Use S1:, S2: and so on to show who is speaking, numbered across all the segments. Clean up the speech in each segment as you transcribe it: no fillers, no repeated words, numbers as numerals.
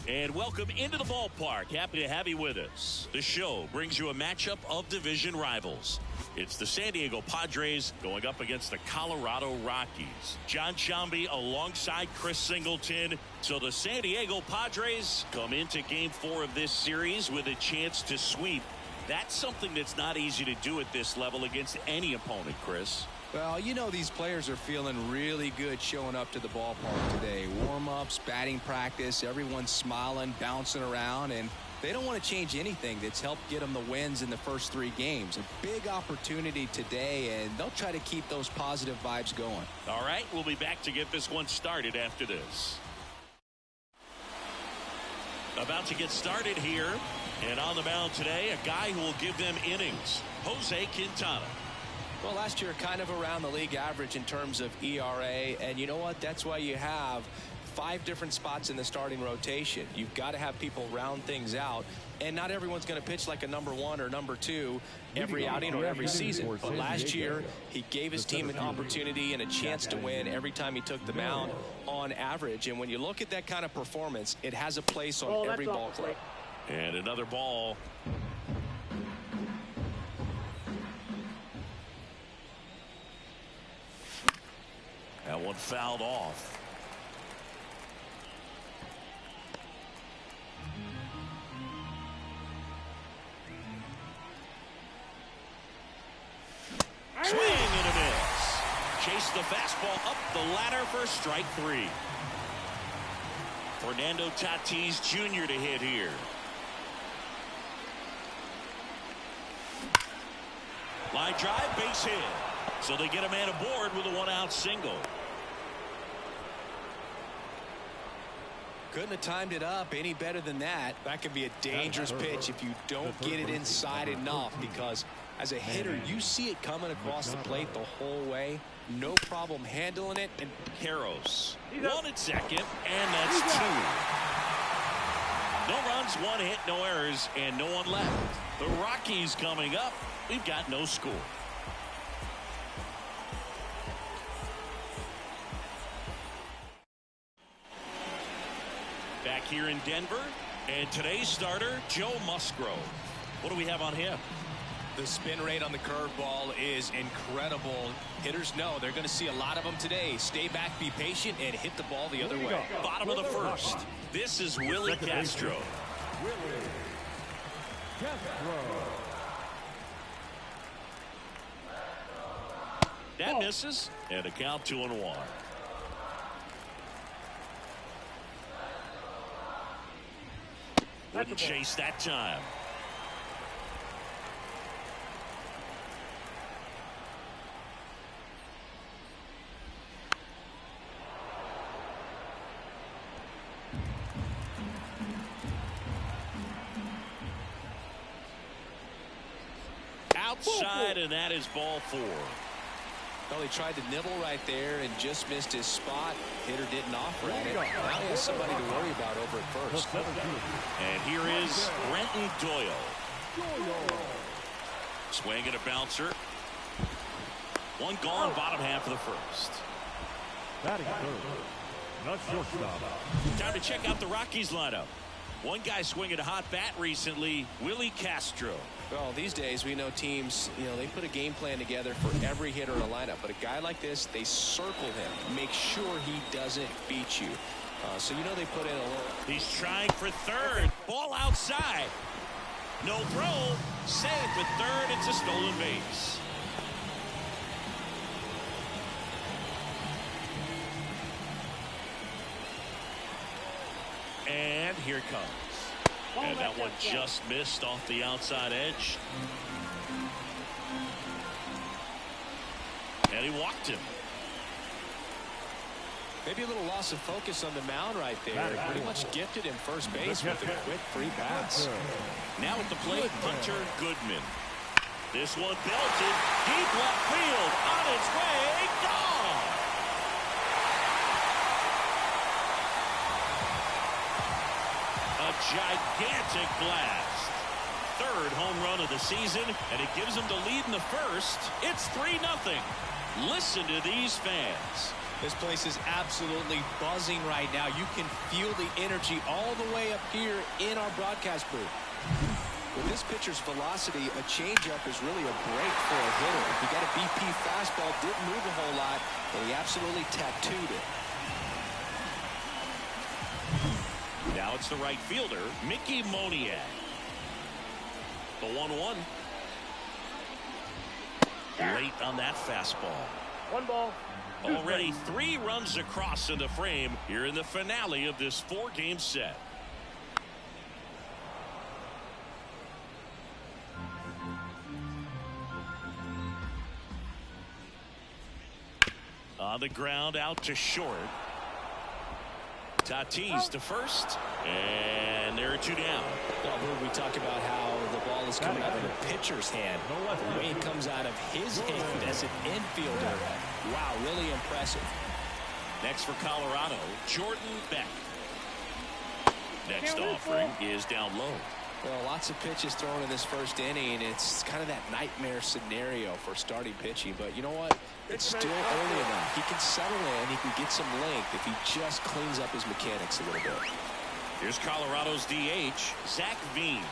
S1: And welcome into the ballpark. Happy to have you with us. The show brings you a matchup of division rivals. It's the San Diego Padres going up against the Colorado Rockies. John Shambi alongside Chris Singleton. So the San Diego Padres come into Game 4 of this series with a chance to sweep. That's something that's not easy to do at this level against any opponent, Chris.
S2: Well, you know these players are feeling really good showing up to the ballpark today. Warm-ups, batting practice, everyone's smiling, bouncing around, and they don't want to change anything that's helped get them the wins in the first 3 games. A big opportunity today, and they'll try to keep those positive vibes going.
S1: All right, we'll be back to get this one started after this. About to get started here, and on the mound today, a guy who will give them innings, Jose Quintana.
S2: Well, last year kind of around the league average in terms of ERA, and you know what? That's why you have 5 different spots in the starting rotation. You've got to have people round things out, and not everyone's going to pitch like a number 1 or number 2 every outing or every season. But last year, he gave his team an opportunity and a chance to win every time he took the mound on average. And when you look at that kind of performance, it has a place on every ball club.
S1: And another ball. That one fouled off. Swing and a miss. Chase the fastball up the ladder for strike 3. Fernando Tatis Jr. to hit here. Line drive, base hit. So they get a man aboard with a 1-out single.
S2: Couldn't have timed it up any better than that. That could be a dangerous pitch if you don't get it inside enough, because as a hitter, you see it coming across the plate the whole way. No problem handling it. And
S1: Harros, 1 at second, and that's 2. No runs, 1 hit, no errors, and no one left. The Rockies coming up. We've got no score. Back here in Denver, and today's starter, Joe Musgrove. What do we have on him?
S2: The spin rate on the curveball is incredible. Hitters know they're going to see a lot of them today. Stay back, be patient, and hit the ball the other way.
S1: Bottom of the first. This is Willie Castro. That misses, and a count 2-1. Wouldn't chase that time. Outside, and that is ball 4.
S2: Well, he tried to nibble right there and just missed his spot. Hitter didn't offer at it. Now he has somebody to worry about over at first.
S1: And here is Brenton Doyle. Swing and a bouncer. 1 gone, bottom half of the first.
S3: Batting third, not shortstop.
S1: Time to check out the Rockies lineup. One guy swinging a hot bat recently, Willie Castro.
S2: Well, these days we know teams, they put a game plan together for every hitter in a lineup. But a guy like this, they circle him, make sure he doesn't beat you. So they put in a little.
S1: He's trying for third. Ball outside. No throw. Safe at third. It's a stolen base. And here it comes. And that one just missed off the outside edge. And he walked him.
S2: Maybe a little loss of focus on the mound right there. Pretty much gifted him first base with a quick free pass.
S1: Now at the plate, Hunter Goodman. This one belted deep left field. On its way, gone. A gigantic blast. Third home run of the season, and it gives them the lead in the first. It's 3-0. Listen to these fans.
S2: This place is absolutely buzzing right now. You can feel the energy all the way up here in our broadcast booth. With this pitcher's velocity, a changeup is really a break for a hitter. He got a BP fastball, didn't move a whole lot, and he absolutely tattooed it.
S1: Now it's the right fielder, Mickey Moniak. The 1-1. Late on that fastball.
S3: 1 ball.
S1: Already 3 runs across in the frame here in the finale of this 4-game set. On the ground, out to short. Tatis to first, and there are 2 down.
S2: Well, we talk about how the ball is coming out of the pitcher's hand. The way it comes out of his hand as an infielder. Wow, really impressive.
S1: Next for Colorado, Jordan Beck. Next offering is down low.
S2: Well, lots of pitches thrown in this first inning. It's kind of that nightmare scenario for starting pitching. But you know what? It's still early enough. He can settle in. He can get some length if he just cleans up his mechanics a little bit.
S1: Here's Colorado's DH, Zach Veen.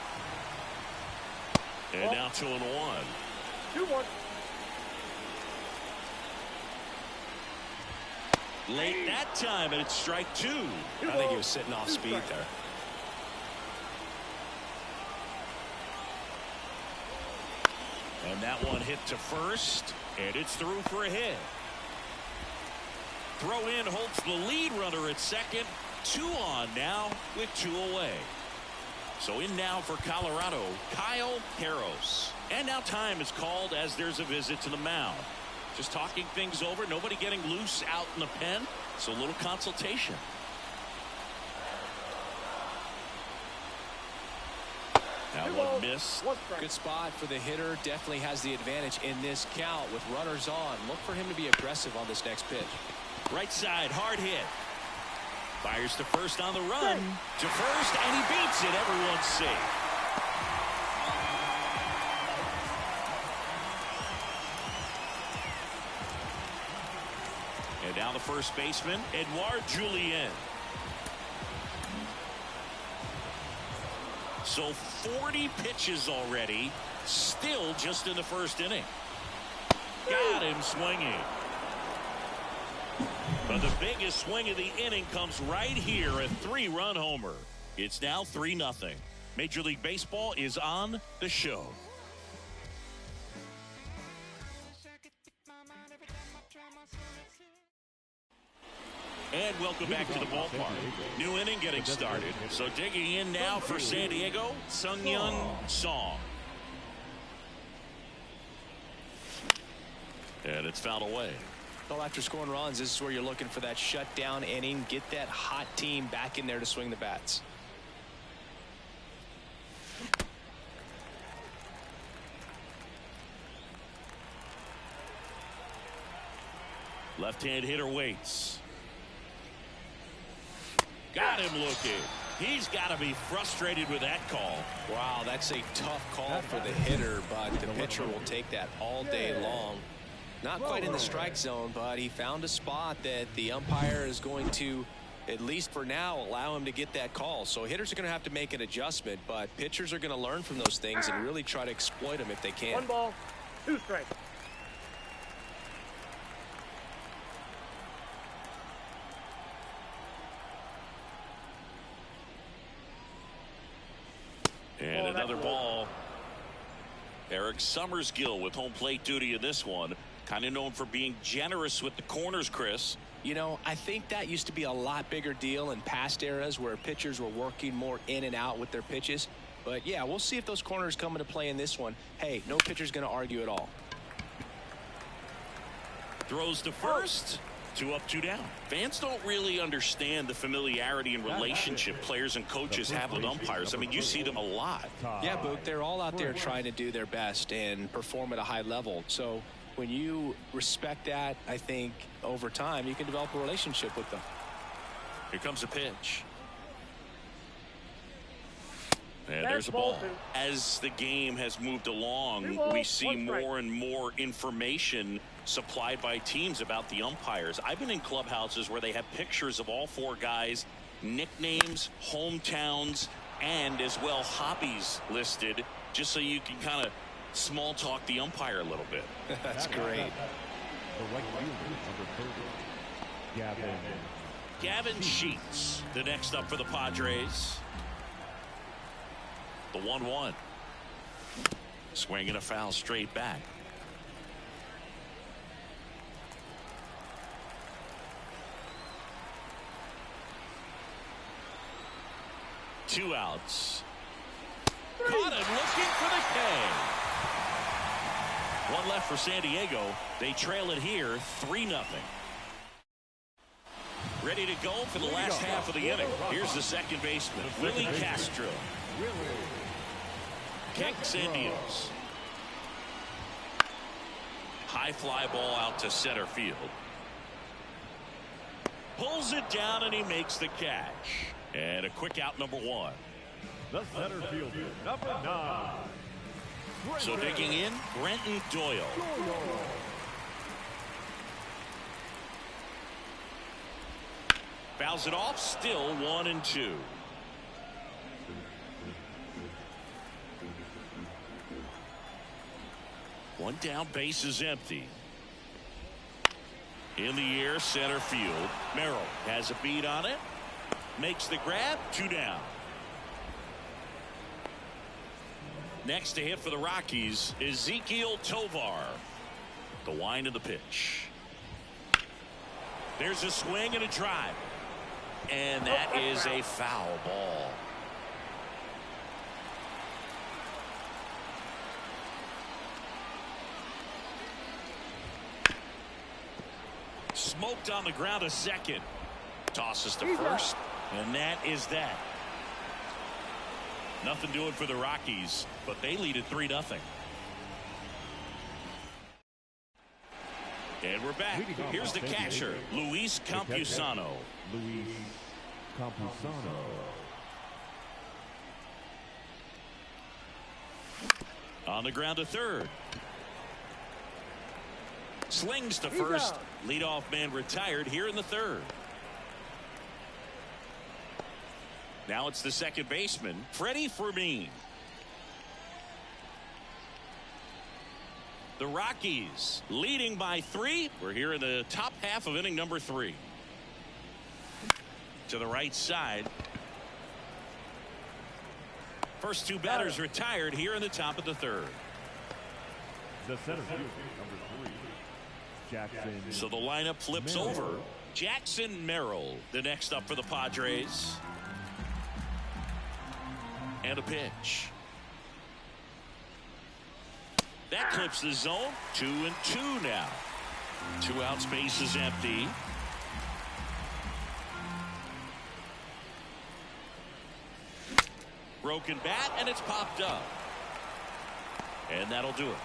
S1: And now 2-1.
S3: 2-1.
S1: Late that time, and it's strike 2.
S2: I think he was sitting off speed there.
S1: And that one hit to first, and it's through for a hit. Throw in holds the lead runner at second. 2 on now with 2 away. So in now for Colorado, Kyle Harros. And now time is called as there's a visit to the mound. Just talking things over, nobody getting loose out in the pen, so a little consultation. Now 1 miss.
S2: Good spot for the hitter. Definitely has the advantage in this count with runners on. Look for him to be aggressive on this next pitch.
S1: Right side, hard hit. Fires to first on the run. To first, and he beats it. Everyone's safe. And now the first baseman, Edouard Julien. So 40 pitches already, still just in the first inning. Got him swinging. But the biggest swing of the inning comes right here, a 3-run homer. It's now 3-0. Major League Baseball is on the show. And welcome back to the ballpark. New inning getting started. So digging in now for San Diego, Sung-Hyun Song. And it's fouled away.
S2: Well, after scoring runs, this is where you're looking for that shutdown inning. Get that hot team back in there to swing the bats.
S1: Left-hand hitter waits. Got him looking. He's got to be frustrated with that call.
S2: Wow, that's a tough call for the hitter, but the pitcher will take that all day long. Not quite in the strike zone, but he found a spot that the umpire is going to, at least for now, allow him to get that call. So hitters are going to have to make an adjustment, but pitchers are going to learn from those things and really try to exploit them if they can.
S3: 1 ball, 2 strikes.
S1: And another ball. Eric Summersgill with home plate duty in this one. Kind of known for being generous with the corners, Chris.
S2: You know, I think that used to be a lot bigger deal in past eras where pitchers were working more in and out with their pitches. But yeah, we'll see if those corners come into play in this one. Hey, no pitcher's going to argue at all.
S1: Throws to first. 2 up, 2 down. Fans don't really understand the familiarity and relationship players and coaches have with umpires. I mean, you see them a lot.
S2: Yeah, Book, they're all out there trying to do their best and perform at a high level. So when you respect that, I think over time you can develop a relationship with them.
S1: Here comes a pitch. And there's a ball. As the game has moved along, we see more and more information supplied by teams about the umpires. I've been in clubhouses where they have pictures of all four guys, nicknames, hometowns, and as well hobbies listed, just so you can kind of small talk the umpire a little bit.
S2: That's great.
S1: Gavin Sheets, the next up for the Padres. The 1-1. Swinging a foul straight back. Two outs. Caught him looking for the K. One left for San Diego. They trail it here 3-0. Ready to go for the last half of the inning. Here's the second baseman, Willie Castro. Kicks and deals. High fly ball out to center field. Pulls it down and he makes the catch. And a quick out, number 1.
S4: The center fielder, number 9.
S1: So digging in, Brenton Doyle. Fouls it off, still 1-2. One down, base is empty. In the air, center field. Merrill has a beat on it. Makes the grab, 2 down. Next to hit for the Rockies, Ezequiel Tovar. The wind of the pitch. There's a swing and a drive. And that is a foul ball. Smoked on the ground, a second. Tosses to first. And that is that. Nothing doing for the Rockies, but they lead at 3-0. And we're back. Here's the catcher, Luis Campusano.
S4: Luis Campusano.
S1: On the ground to third. Slings to first. Leadoff man retired here in the third. Now it's the second baseman, Freddie Fermin. The Rockies leading by 3. We're here in the top half of inning number 3. To the right side. First 2 batters retired here in the top of the third.
S4: The center fielder, number 3, Jackson.
S1: So the lineup flips over. Jackson Merrill, the next up for the Padres. And a pitch. That clips the zone. 2-2 now. 2 out, space is empty. Broken bat, and it's popped up. And that'll do it.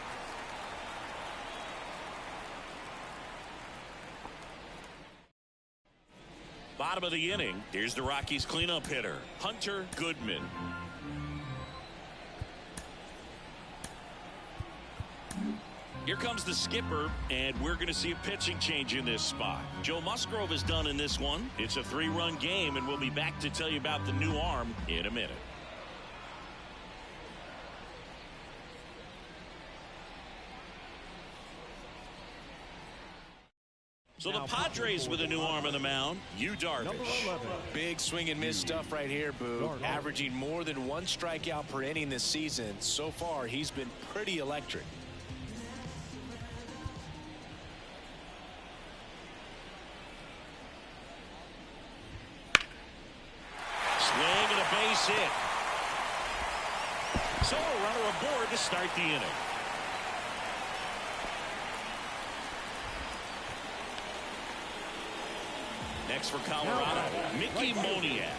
S1: Bottom of the inning. Here's the Rockies cleanup hitter, Hunter Goodman. Here comes the skipper, and we're going to see a pitching change in this spot. Joe Musgrove is done in this one. It's a 3-run game, and we'll be back to tell you about the new arm in a minute. So the Padres with a new arm on the mound, Yu Darvish.
S2: Big swing and miss stuff right here, Boo. Averaging more than 1 strikeout per inning this season. So far, he's been pretty electric.
S1: Swing and a base hit. So a runner aboard to start the inning. Next for Colorado, Mickey Moniak.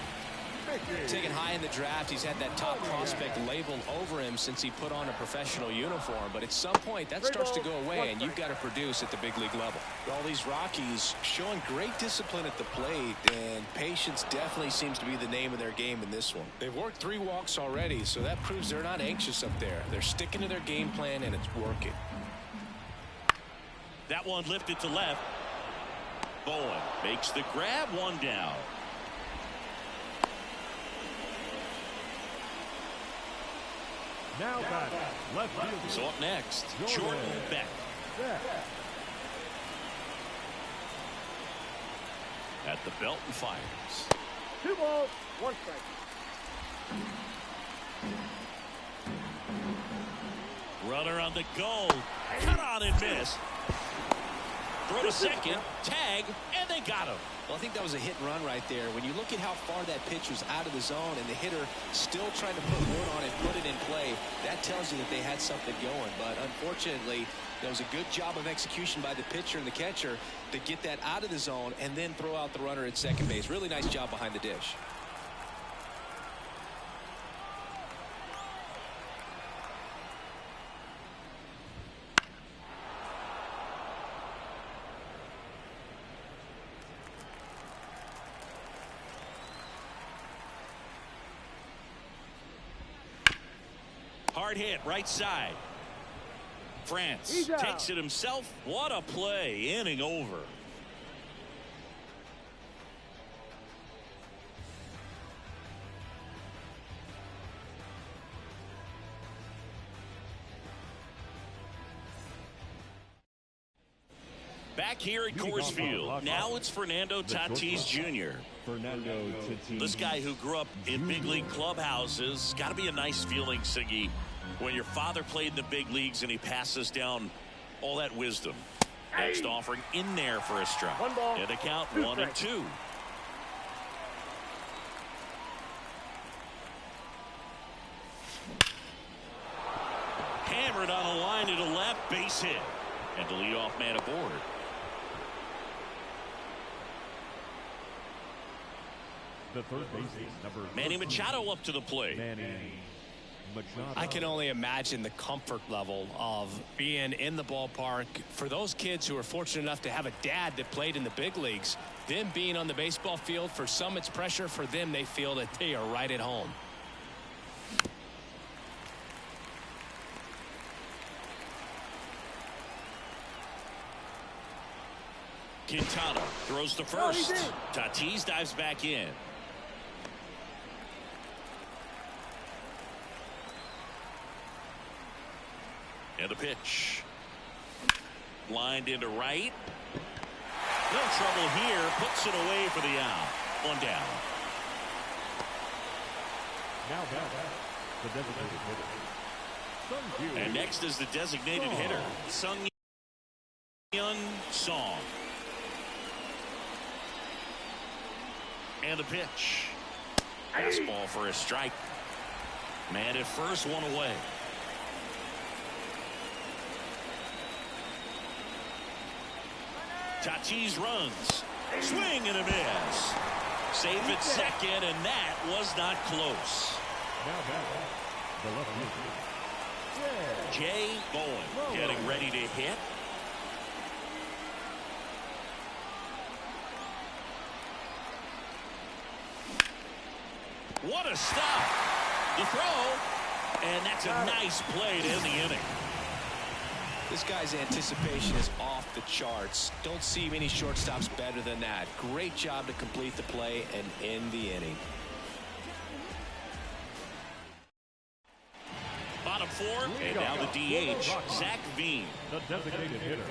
S2: Taken high in the draft, he's had that top prospect labeled over him since he put on a professional uniform. But at some point, that starts to go away, and you've got to produce at the big league level. All these Rockies showing great discipline at the plate, and patience definitely seems to be the name of their game in this one. They've worked 3 walks already, so that proves they're not anxious up there. They're sticking to their game plan, and it's working.
S1: That one lifted to left. Bowen makes the grab, one down.
S4: Now back, left field.
S1: So up next, Jordan Beck. At the belt and fires.
S3: 2 balls, 1 strike.
S1: Runner on the go. Cut on and miss. Throw to second, tag, and they got him.
S2: Well, I think that was a hit and run right there. When you look at how far that pitch was out of the zone and the hitter still trying to put wood on it, put it in play, that tells you that they had something going. But unfortunately, there was a good job of execution by the pitcher and the catcher to get that out of the zone and then throw out the runner at second base. Really nice job behind the dish.
S1: Hard hit, right side. France takes it himself. What a play. Inning over. Back here at Coors Field. Now it's Fernando Tatis Jr. This guy who grew up in big league clubhouses. Got to be a nice feeling, Siggy, when your father played in the big leagues and he passes down all that wisdom. Next offering in there for a strike.
S3: 1 ball,
S1: and the count
S3: 2
S1: 1 and 2. Hammered on a line to the left, base hit. And the leadoff man aboard.
S4: The third baseman, number
S1: Manny Machado up to the plate.
S2: I can only imagine the comfort level of being in the ballpark for those kids who are fortunate enough to have a dad that played in the big leagues. Them being on the baseball field, for some it's pressure. For them, they feel that they are right at home.
S1: Quintana throws to first. Tatis dives back in. And the pitch. Lined into right. No trouble here. Puts it away for the out. 1 down.
S4: Now back, the designated hitter.
S1: And next is the designated hitter, Sung-Hyun Song. And the pitch. Fastball for a strike. Man at first, 1 away. Tatis runs. Swing and a miss. Safe at second, and that was not close.
S4: Now back, the left fielder.
S1: Jay Bowen getting ready to hit. What a stop. The throw. And that's a nice play to end the inning.
S2: This guy's anticipation is off the charts. Don't see many shortstops better than that. Great job to complete the play and end the inning.
S1: Bottom 4, and now the DH, Zach Veen.
S4: The designated hitter.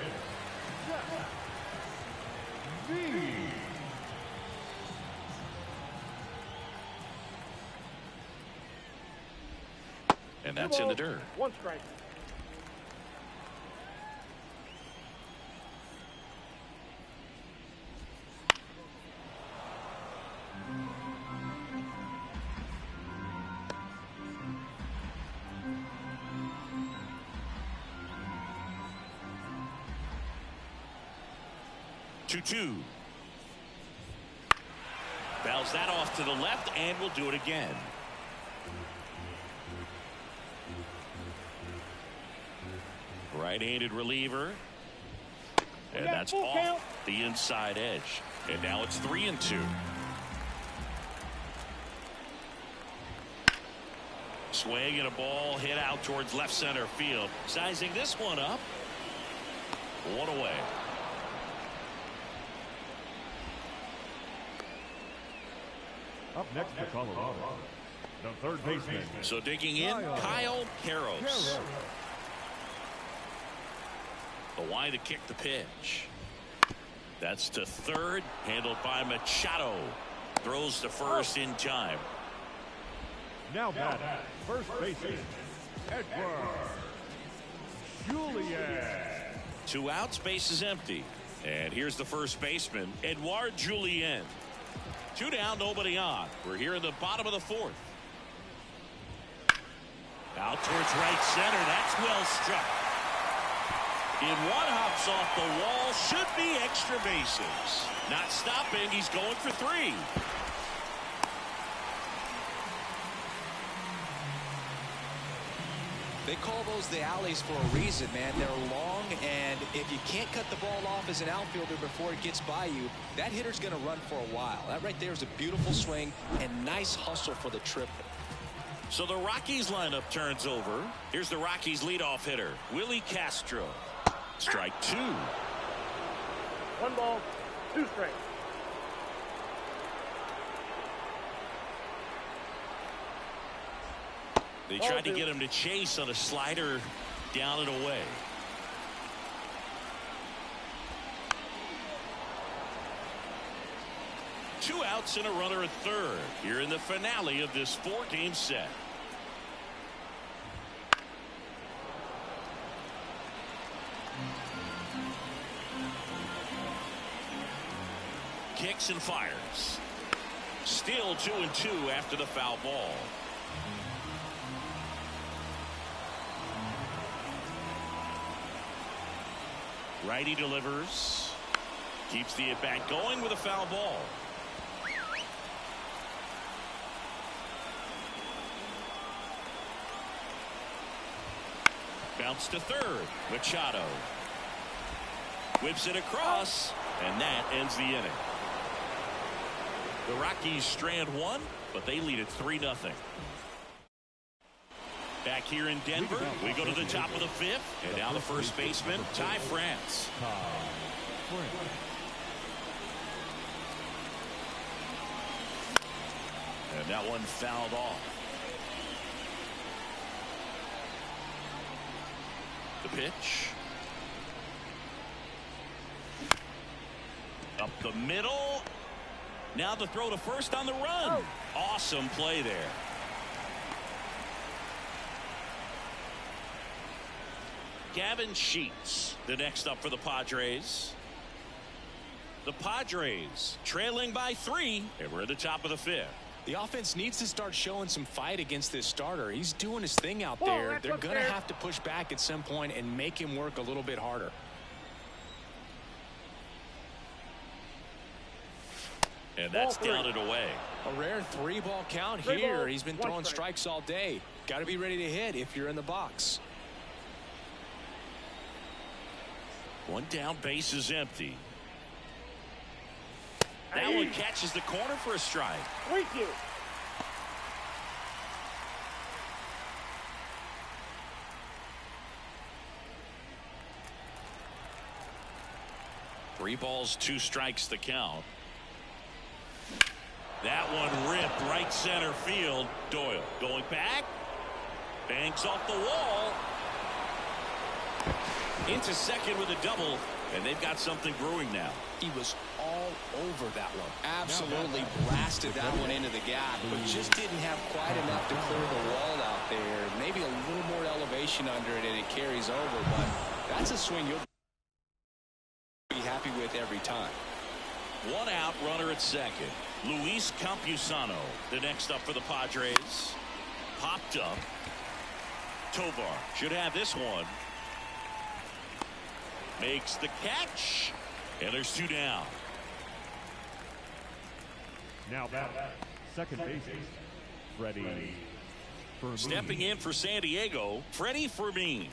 S1: And that's in the dirt.
S3: 1 strike.
S1: Two. Fouls that off to the left, and will do it again. Right-handed reliever. And that's off the inside edge. And now it's 3-2. Swing and a ball hit out towards left center field. Sizing this one up. One away.
S4: Up next for Colorado, the third baseman.
S1: So digging in, Kyle Karros. The wide to kick the pitch. That's to third, handled by Machado. Throws to first in time.
S4: Now batting, first baseman, Edward Julien.
S1: 2 outs, base is empty. And here's the first baseman, Edouard Julien. 2 down, nobody on. We're here in the bottom of the 4th. Out towards right center. That's well struck. In one, hops off the wall. Should be extra bases. Not stopping. He's going for 3.
S2: They call those the alleys for a reason, man. They're long, and if you can't cut the ball off as an outfielder before it gets by you, that hitter's going to run for a while. That right there is a beautiful swing and nice hustle for the triple.
S1: So the Rockies lineup turns over. Here's the Rockies leadoff hitter, Willie Castro. Strike 2.
S3: 1 ball, 2 strikes.
S1: They tried to get him to chase on a slider down and away. Two outs and a runner at third here in the finale of this 4-game set. Kicks and fires. Still 2-2 after the foul ball. Righty delivers. Keeps the at-bat going with a foul ball. Bounce to third. Machado whips it across, and that ends the inning. The Rockies strand 1, but they lead at 3-0. Back here in Denver, we go to the top of the 5th, and now the first baseman, Ty France. And that one fouled off. The pitch. Up the middle. Now the throw to first on the run. Awesome play there. Gavin Sheets, the next up for the Padres. The Padres trailing by 3, and we're at the top of the 5th.
S2: The offense needs to start showing some fight against this starter. He's doing his thing out there. They're going to have to push back at some point and make him work a little bit harder.
S1: And that's down and away.
S2: A rare 3-ball count here. He's been throwing strikes all day. Got to be ready to hit if you're in the box.
S1: 1 down, base is empty. That one catches the corner for a strike.
S3: Thank you.
S1: Three balls, 2 strikes the count. That one ripped right center field. Doyle going back. Banks off the wall. Into second with a double. And they've got something brewing now.
S2: He was all over that one. Absolutely blasted that one into the gap, but just didn't have quite enough to clear the wall out there. Maybe a little more elevation under it and it carries over, but that's a swing you'll be happy with every time.
S1: 1 out, runner at second. Luis Campusano, the next up for the Padres. Popped up. Tovar should have this one. Makes the catch, and there's 2 down.
S4: Now back, second baseman, Freddie Fermin.
S1: Stepping in for San Diego, Freddie Fermin.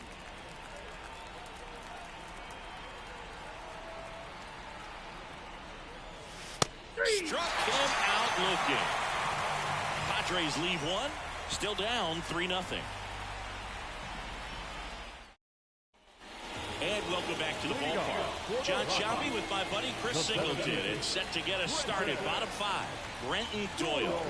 S1: Struck him out looking. Padres leave 1, still down 3-0. And welcome back to the ballpark. John Shelby with my buddy Chris Singleton. It's set to get us started. Bottom 5, Brenton Doyle.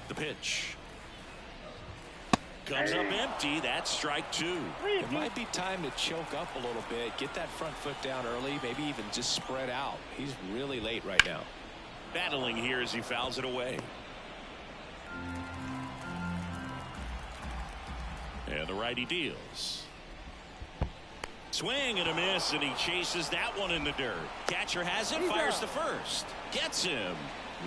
S1: The pitch comes up empty. That's strike 2.
S2: It might be time to choke up a little bit, get that front foot down early, maybe even just spread out. He's really late right now.
S1: Battling here as he fouls it away. And the righty deals. Swing and a miss, and he chases that one in the dirt. Catcher has it, fires to first. Gets him.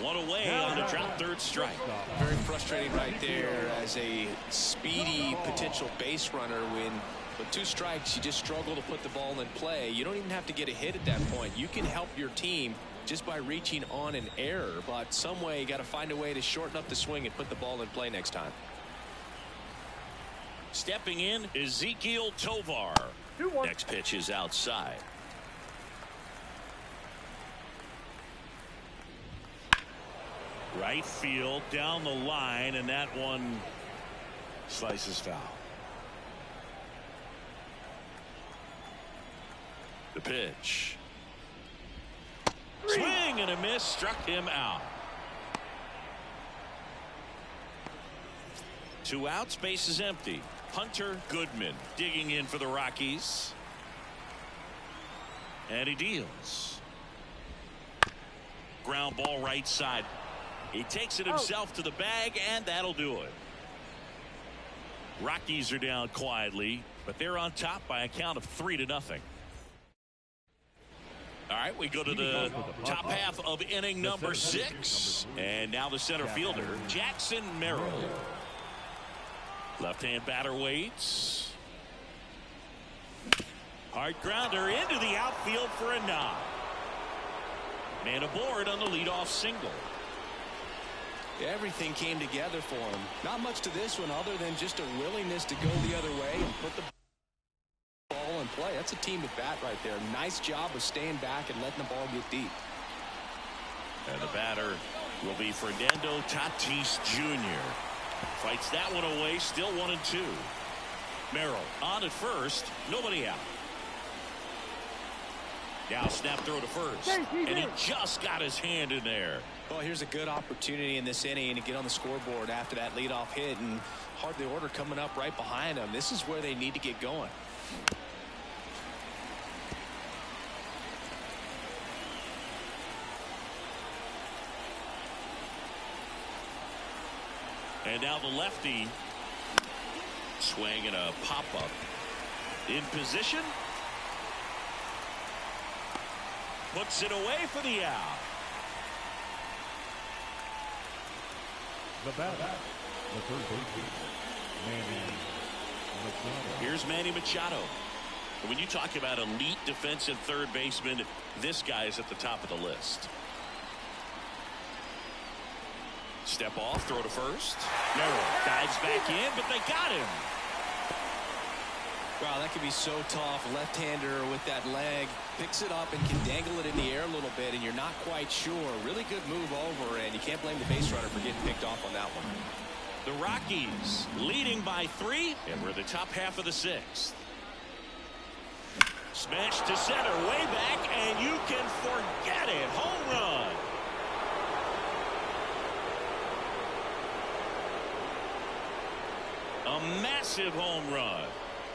S1: One away on a drop third strike.
S2: Very frustrating right there as a speedy potential base runner. When with 2 strikes, you just struggle to put the ball in play. You don't even have to get a hit at that point. You can help your team just by reaching on an error. But some way, you got to find a way to shorten up the swing and put the ball in play next time.
S1: Stepping in, Ezekiel Tovar. Next pitch is outside. Right field down the line, and that one slices foul. The pitch. Swing and a miss, struck him out. 2 outs, base is empty. Hunter Goodman digging in for the Rockies. And he deals. Ground ball right side. He takes it himself to the bag, and that'll do it. Rockies are down quietly, but they're on top by a count of 3-0. All right, we go to the top half of inning number 6. And now the center fielder, Jackson Merrill. Left-hand batter waits. Hard grounder into the outfield for a knock. Man aboard on the leadoff single.
S2: Everything came together for him. Not much to this one other than just a willingness to go the other way and put the ball in play. That's a team at bat right there. Nice job of staying back and letting the ball get deep.
S1: And the batter will be Fernando Tatis Jr. Fights that one away, still 1-2. Merrill on at first, nobody out. Now snap throw to first, and he just got his hand in there.
S2: Well, here's a good opportunity in this inning to get on the scoreboard after that leadoff hit, and hardly order coming up right behind them. This is where they need to get going.
S1: And now the lefty swing and a pop-up. In position. Puts it away for the out.
S4: The batter, the third baseman, Manny Machado.
S1: Here's Manny Machado. When you talk about elite defensive third baseman, this guy is at the top of the list. Step off, throw to first. Merrill dives back in, but they got him.
S2: Wow, that could be so tough. Left-hander with that leg. Picks it up and can dangle it in the air a little bit, and you're not quite sure. Really good move over, and you can't blame the base runner for getting picked off on that one.
S1: The Rockies leading by 3, and we're the top half of the 6th. Smash to center, way back, and you can forget it. Home run. A massive home run.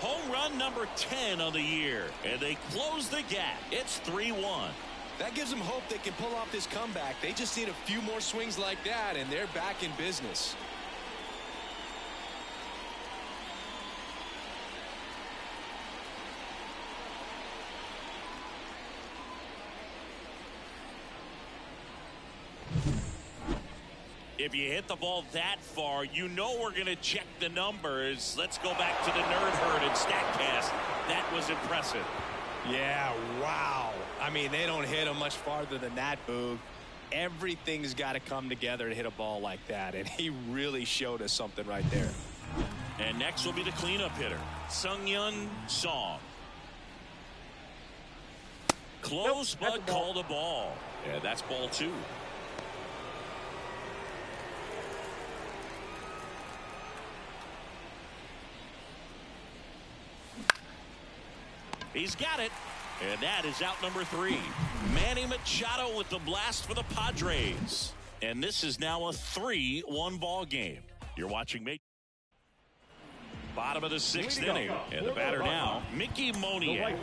S1: Home run number 10 on the year, and they close the gap. It's 3-1.
S2: That gives them hope they can pull off this comeback. They just need a few more swings like that, and they're back in business.
S1: If you hit the ball that far, you know we're going to check the numbers. Let's go back to the nerd herd and StatCast. That was impressive.
S2: Yeah, wow. I mean, they don't hit him much farther than that, Boog. Everything's got to come together to hit a ball like that, and he really showed us something right there.
S1: And next will be the cleanup hitter, Sung-Yun Song. Close, but called a ball. Yeah, that's ball 2. He's got it. And that is out number 3. Manny Machado with the blast for the Padres. And this is now a 3-1 ball game. You're watching me. Bottom of the 6th inning. And the batter now, Mickey Moniak.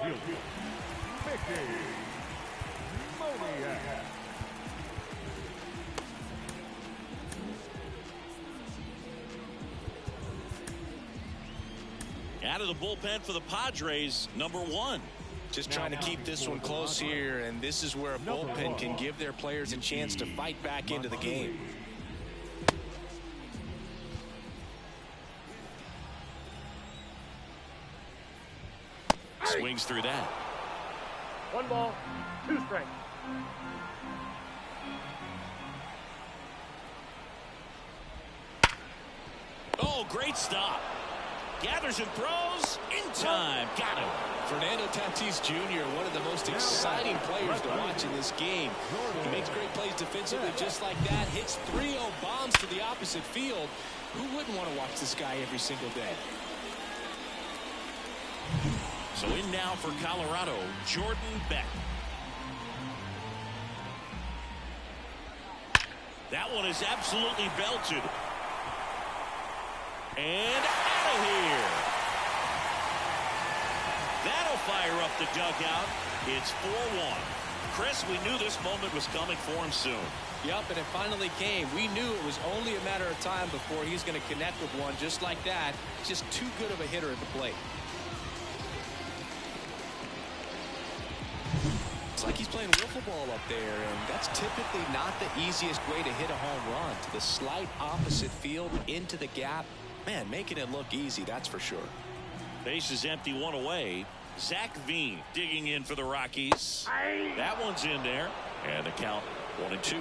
S1: Out of the bullpen for the Padres, number 1.
S2: Just trying to keep this one close here, and this is where a bullpen can give their players a chance to fight back into the game.
S1: Swings through that.
S3: 1 ball, 2 strikes.
S1: Oh, great stop. Gathers and throws in time. Got him.
S2: Fernando Tatis Jr., one of the most exciting players to watch in this game. He makes great plays defensively just like that. Hits 3-0 bombs to the opposite field. Who wouldn't want to watch this guy every single day?
S1: So in now for Colorado, Jordan Beck. That one is absolutely belted. And out of here. That'll fire up the dugout. It's 4-1. Chris, we knew this moment was coming for him soon.
S2: Yep, and it finally came. We knew it was only a matter of time before he's going to connect with one just like that. Just too good of a hitter at the plate. It's like he's playing wiffle ball up there, and that's typically not the easiest way to hit a home run. To the slight opposite field, into the gap. Man, making it look easy, that's for sure.
S1: Base is empty, 1 away. Zach Veen digging in for the Rockies. That one's in there. And the count 1-2.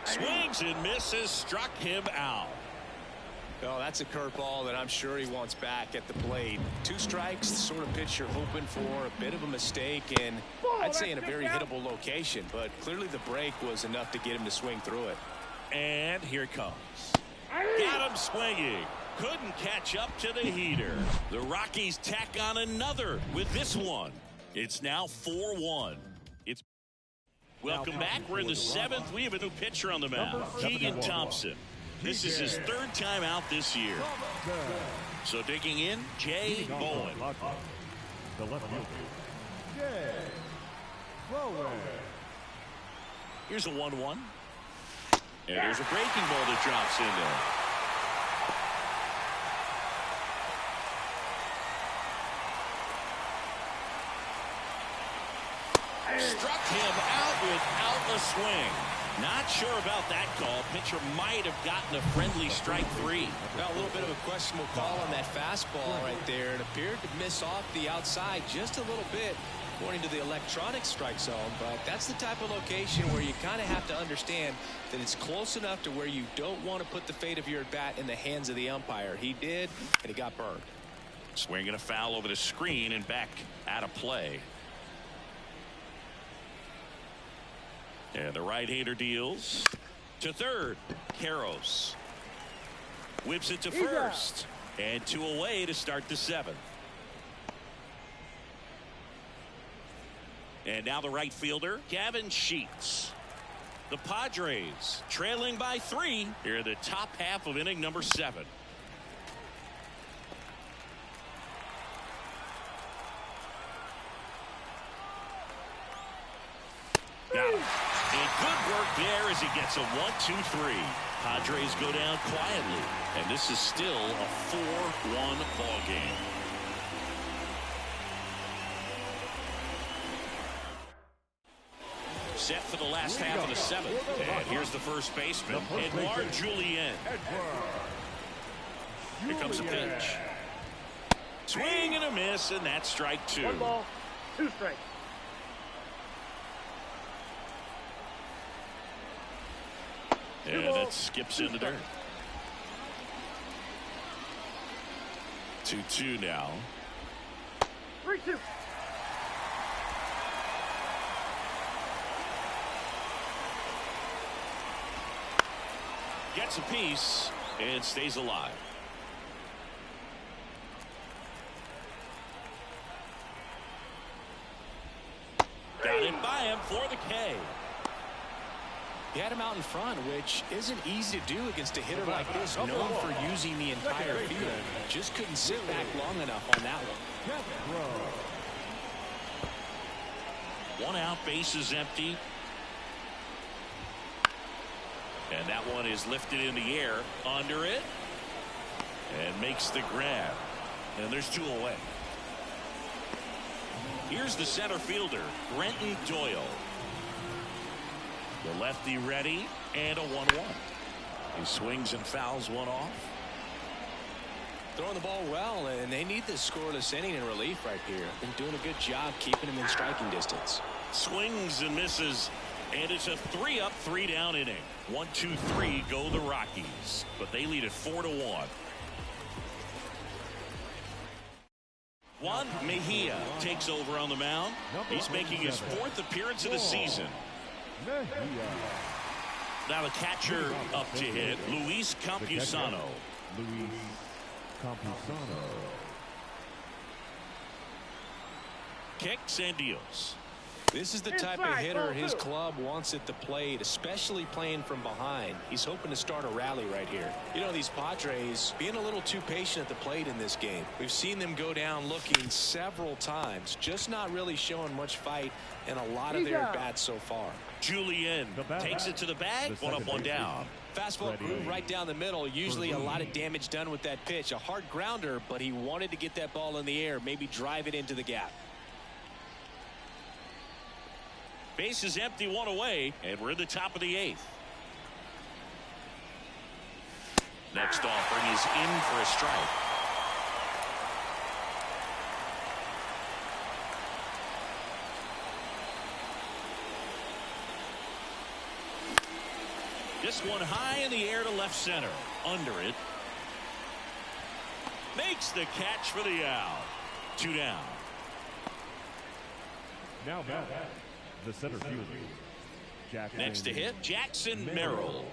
S1: Swings and misses. Struck him out.
S2: Oh, that's a curveball that I'm sure he wants back at the plate. 2 strikes, the sort of pitch you're hoping for. A bit of a mistake, and I'd say in a very hittable location. But clearly the break was enough to get him to swing through it.
S1: And here it comes. Got him swinging. Couldn't catch up to the heater. The Rockies tack on another with this one. It's now 4-1. Welcome back. We're in the 7th. We have a new pitcher on the mound, Keegan Thompson. This is his 3rd time out this year. So digging in, Jay Bowen.
S4: The left fielder, Jay Bowen.
S1: Here's a 1-1. And there's a breaking ball that drops in there. Struck him out without a swing. Not sure about that call. Pitcher might have gotten a friendly strike 3.
S2: Now a little bit of a questionable call on that fastball right there. It appeared to miss off the outside just a little bit according to the electronic strike zone, but that's the type of location where you kind of have to understand that it's close enough to where you don't want to put the fate of your at-bat in the hands of the umpire. He did, and he got burned.
S1: Swinging a foul over the screen and back out of play. And the right-hander deals to third. Karros whips it to first. And 2 away to start the 7th. And now the right fielder, Gavin Sheets. The Padres trailing by 3 here in the top half of inning number 7. Got him. And good work there as he gets a 1-2-3. Padres go down quietly, and this is still a 4-1 ball game. Set for the last half of the 7th. And here's the first baseman, Edouard Julien. Here comes the pitch. Swing and a miss, and that's strike 2.
S3: 1 ball, 2 strikes.
S1: And that skips in the dirt. 2-2 now.
S3: 3-2.
S1: Gets a piece and stays alive. Got it by him for the K.
S2: He had him out in front, which isn't easy to do against a hitter like this, known for using the entire field. Just couldn't sit back long enough on that one.
S1: 1 out, base is empty. And that one is lifted in the air, under it, and makes the grab. And there's 2 away. Here's the center fielder, Brenton Doyle. The lefty ready, and a 1-1. He swings and fouls one off.
S2: Throwing the ball well, and they need this scoreless inning in relief right here. Been doing a good job keeping him in striking distance.
S1: Swings and misses, and it's a 3-up, 3-down inning. 1-2-3 go the Rockies, but they lead it 4-1. Juan Mejia takes over on the mound. He's making his 4th appearance of the season. Now the catcher up to hit, Luis Campusano. Kicks and deals.
S2: This is the type of hitter his club wants at the plate, especially playing from behind. He's hoping to start a rally right here. You know, these Padres being a little too patient at the plate in this game. We've seen them go down looking several times, just not really showing much fight in a lot of their at-bats so far.
S1: Julian takes it to the bag, 1 up, 1 down.
S2: Fastball groove right down the middle. Usually a lot of damage done with that pitch. A hard grounder, but he wanted to get that ball in the air, maybe drive it into the gap. Base is empty, 1 away, and we're in the top of the 8th. Next offering is in for a strike. This one high in the air to left center. Under it. Makes the catch for the out. 2 down.
S4: Now back. The center fielder.
S1: Next to hit, Jackson Merrill.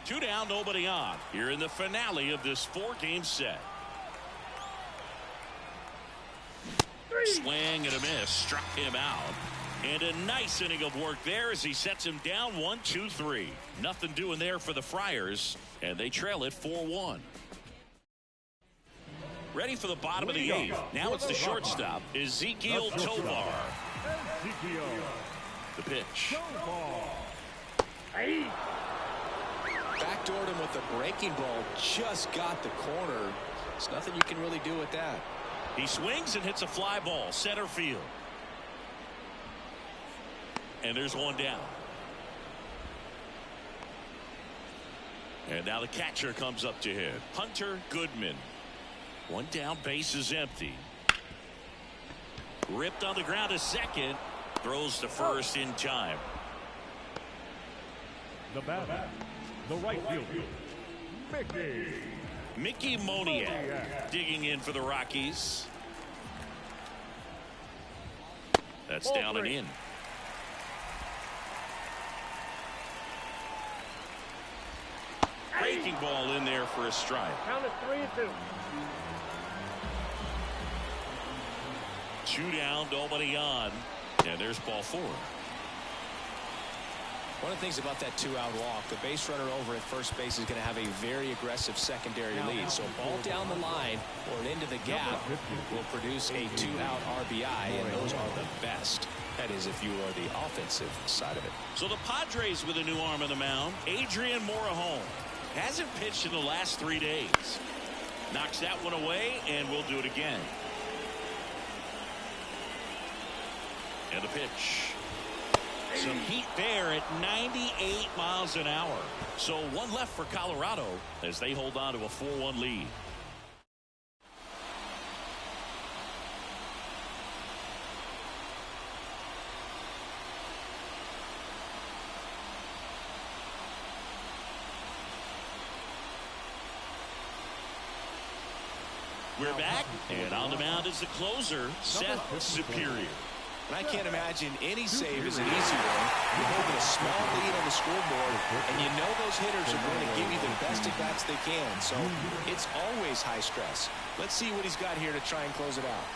S1: 2 down, nobody on. Here in the finale of this 4-game set. Swing and a miss. Struck him out. And a nice inning of work there as he sets him down 1-2-3. Nothing doing there for the Friars, and they trail it 4-1. Ready for the bottom of the 8th. Now it's the shortstop, Ezequiel Tovar. The pitch.
S2: Backdoored him with a breaking ball. Just got the corner. There's nothing you can really do with that.
S1: He swings and hits a fly ball, center field. And there's 1 down. And now the catcher comes up to hit. Hunter Goodman. 1 down, base is empty. Ripped on the ground to second. Throws to first in time.
S4: The batter, the right fielder,
S1: Mickey Moniak digging in for the Rockies. That's down and in. Breaking ball in there for a strike.
S3: Count is 3-2.
S1: 2 down, nobody on. And there's ball 4.
S2: One of the things about that 2-out walk, the base runner over at first base is going to have a very aggressive secondary lead. So a ball down the line or into the gap will produce a 2-out RBI, and those are the best. That is, if you are the offensive side of it.
S1: So the Padres with a new arm on the mound, Adrian Morejon. Hasn't pitched in the last 3 days. Knocks that one away, and we'll do it again. And the pitch. Some heat there at 98 miles an hour. So 1 left for Colorado as they hold on to a 4-1 lead. We're back, and on the mound is the closer, Seth Superior.
S2: And I can't imagine any save is an easy one. You're holding a small lead on the scoreboard, and you know those hitters are going to give you the best at-bats they can. So it's always high stress. Let's see what he's got here to try and close it out.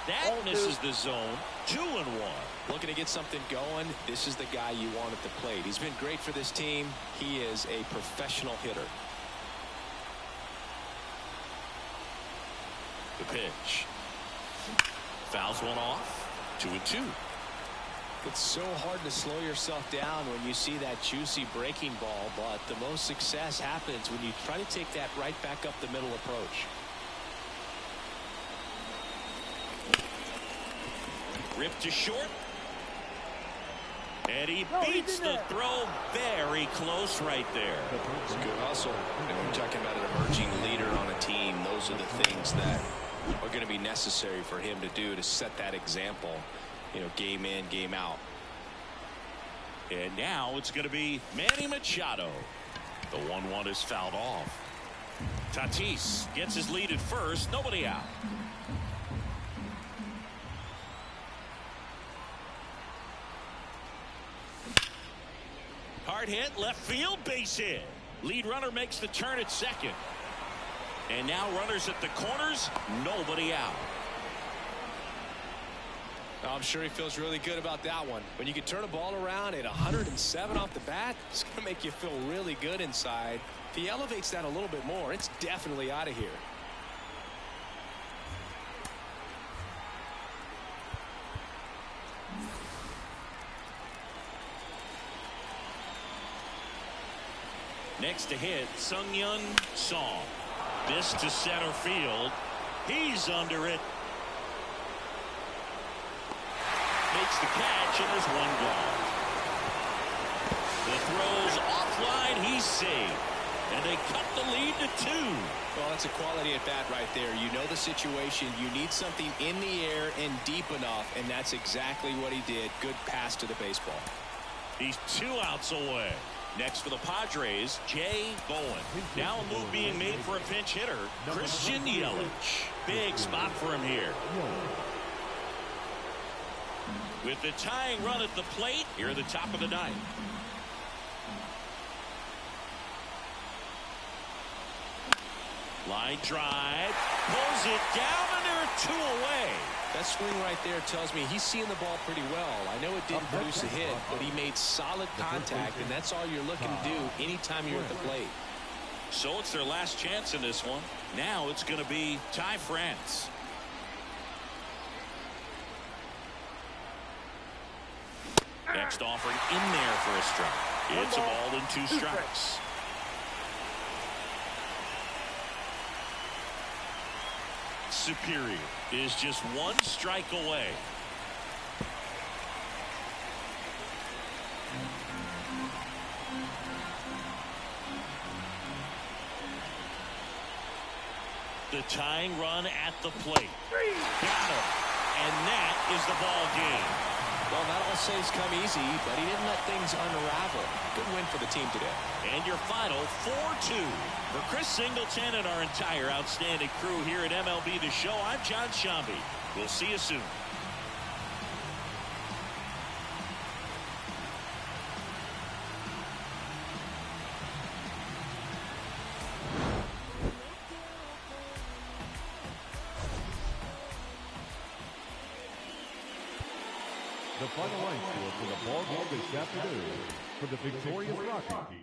S1: That misses the zone. 2-1.
S2: Looking to get something going. This is the guy you want at the plate. He's been great for this team. He is a professional hitter.
S1: The pitch. Fouls one off. 2-2.
S2: It's so hard to slow yourself down when you see that juicy breaking ball, but the most success happens when you try to take that right back up the middle approach.
S1: Ripped to short. And he beats the throw very close right there.
S2: It's a good hustle. And we're talking about an emerging leader on a team. Those are the things that are going to be necessary for him to do to set that example, you know, game in, game out.
S1: And now it's going to be Manny Machado. The 1-1 is fouled off. Tatis gets his lead at first. Nobody out. Hard hit, left field, base hit. Lead runner makes the turn at second. And now runners at the corners, nobody out.
S2: I'm sure he feels really good about that one. When you can turn a ball around at 107 off the bat, it's going to make you feel really good inside. If he elevates that a little bit more, it's definitely out of here.
S1: Next to hit, Sung-Yun Song. This to center field. He's under it. Makes the catch, and there's one gone. The throw's offline. He's safe. And they cut the lead to 2.
S2: Well, that's a quality at bat right there. You know the situation. You need something in the air and deep enough, and that's exactly what he did. Good pass to the baseball.
S1: He's 2 outs away. Next for the Padres, Jay Bowen. Now a move being made for a pinch hitter, Christian Yelich. Big spot for him here. With the tying run at the plate, here at the top of the 9th. Line drive, pulls it down, and there are 2 away.
S2: That swing right there tells me he's seeing the ball pretty well. I know it didn't produce a hit, but he made solid contact, and that's all you're looking to do anytime you're at the plate.
S1: So it's their last chance in this one. Now it's going to be Ty France. Next offering in there for a strike. It's a ball and 2 strikes. Superior is just 1 strike away. The tying run at the plate. Got him. And that is the ball game.
S2: Well, not all saves come easy, but he didn't let things unravel. Good win for the team today.
S1: And your final 4-2. For Chris Singleton and our entire outstanding crew here at MLB The Show, I'm John Shambi. We'll see you soon.
S4: The final line score for the ball game this afternoon for the victorious Rockies.